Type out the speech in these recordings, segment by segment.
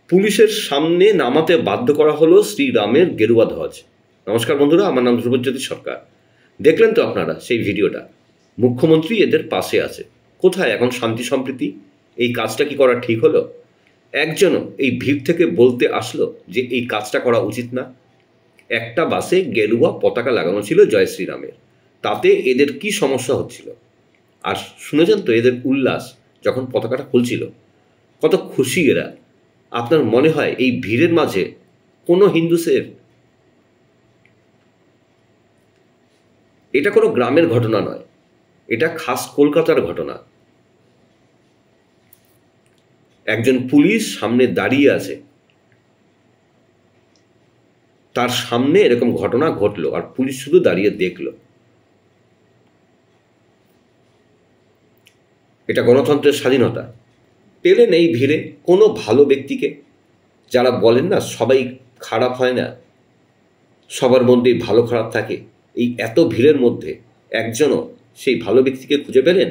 পুলিশের সামনে নামাতে বাধ্য করা হলো শ্রীরামের গেরুয়া ধ্বজ। নমস্কার বন্ধুরা, আমার নাম ধ্রুবজ্যোতি সরকার। দেখলেন তো আপনারা সেই ভিডিওটা। মুখ্যমন্ত্রী এদের পাশে আছে। কোথায় এখন শান্তি সম্প্রীতি? এই কাজটা কি করা ঠিক হলো? একজনও এই ভিড় থেকে বলতে আসলো যে এই কাজটা করা উচিত না? একটা বাসে গেরুয়া পতাকা লাগানো ছিল জয় শ্রীরামের, তাতে এদের কি সমস্যা হচ্ছিল? আর শুনেছেন তো এদের উল্লাস যখন পতাকাটা খুলছিল, কত খুশি এরা। আপনার মনে হয় এই ভিড়ের মাঝে কোনো হিন্দু সেফ? এটা কোনো গ্রামের ঘটনা নয়, এটা খাস কলকাতার ঘটনা। একজন পুলিশ সামনে দাঁড়িয়ে আছে, তার সামনে এরকম ঘটনা ঘটলো আর পুলিশ শুধু দাঁড়িয়ে দেখলো। এটা গণতন্ত্রের স্বাধীনতা। পেলেন এই ভিড়ে কোনো ভালো ব্যক্তিকে? যারা বলেন না সবাই খারাপ হয় না, সবার মধ্যেই ভালো খারাপ থাকে, এই এত ভিড়ের মধ্যে একজনও সেই ভালো ব্যক্তিকে খুঁজে পেলেন?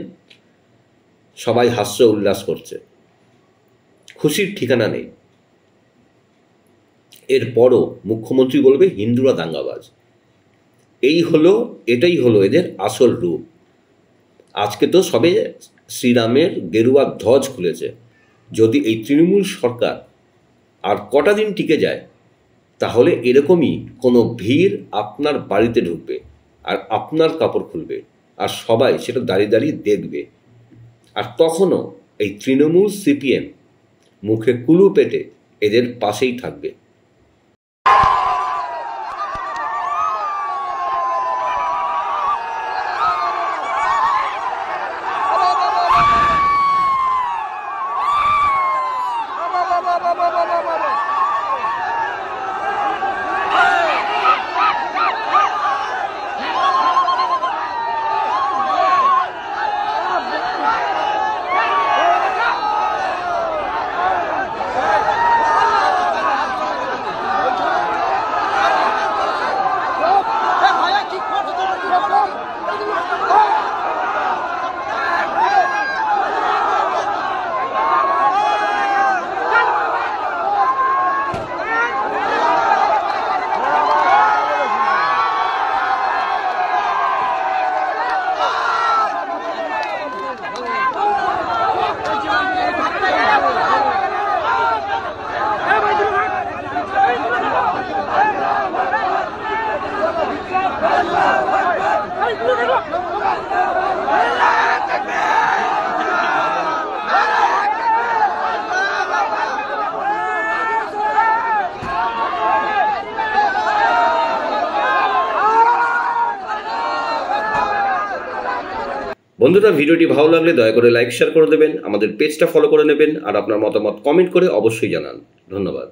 সবাই হাস্য উল্লাস করছে, খুশির ঠিকানা নেই। এরপরও মুখ্যমন্ত্রী বলবে হিন্দুরা দাঙ্গাবাজ। এটাই হলো এদের আসল রূপ। আজকে তো সবে শ্রীরামের গেরুয়া ধ্বজ খুলেছে। যদি এই তৃণমূল সরকার আর কটা দিন টিকে যায়, তাহলে এরকমই কোনো ভিড় আপনার বাড়িতে ঢুকবে আর আপনার কাপড় খুলবে, আর সবাই সেটা দাঁড়িয়ে দাঁড়িয়ে দেখবে। আর তখনও এই তৃণমূল সিপিএম মুখে কুলু পেটে এদের পাশেই থাকবে। বন্ধুরা, ভিডিওটি ভালো লাগলে দয়া করে লাইক শেয়ার করে দেবেন, আমাদের পেজটা ফলো করে নেবেন, আর আপনার মতামত কমেন্ট করে অবশ্যই জানান। ধন্যবাদ।